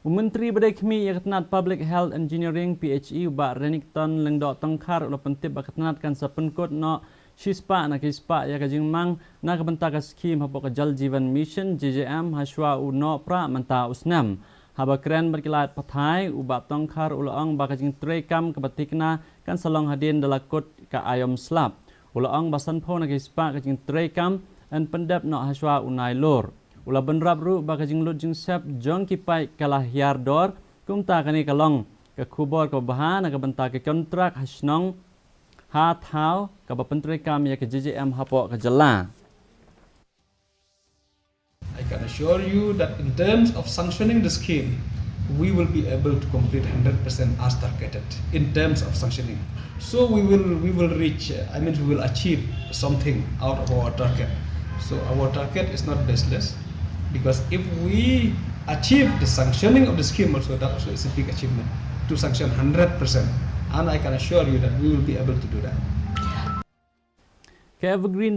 Menteri Berdekmi Yakatnat Public Health Engineering PHE ubak Renington lengdok tengkar ulah pentip bakatnat kan sepenkot no shispa na kispa ya kajing mang na kabentaka skim hapok Jal Jeevan Mission JJM haswa uno pra manta usnam haba keren berkilat pathai ubak tengkar ulang bakajing trekam kebatikna kan salong hadin dalakot ka ayom slap ulang basan po na kispa kajing trekam an pendap no haswa unai lor Ula benrap ru bakajing lut jing sep jong kipai kalah yardor kumta kani kalong ke kubor ke bahan ke benta ke kontrak hasnong ha thau ke bapentri kam ya ke JJM hapo ke jela. I can assure you that in terms of sanctioning the scheme, we will be able to complete 100% as targeted in terms of sanctioning. So we will reach, we will achieve something out of our target. So our target is not baseless. Because if we achieve the sanctioning of the scheme also, that also is a big achievement to sanction 100%. And I can assure you that we will be able to do that. Evergreen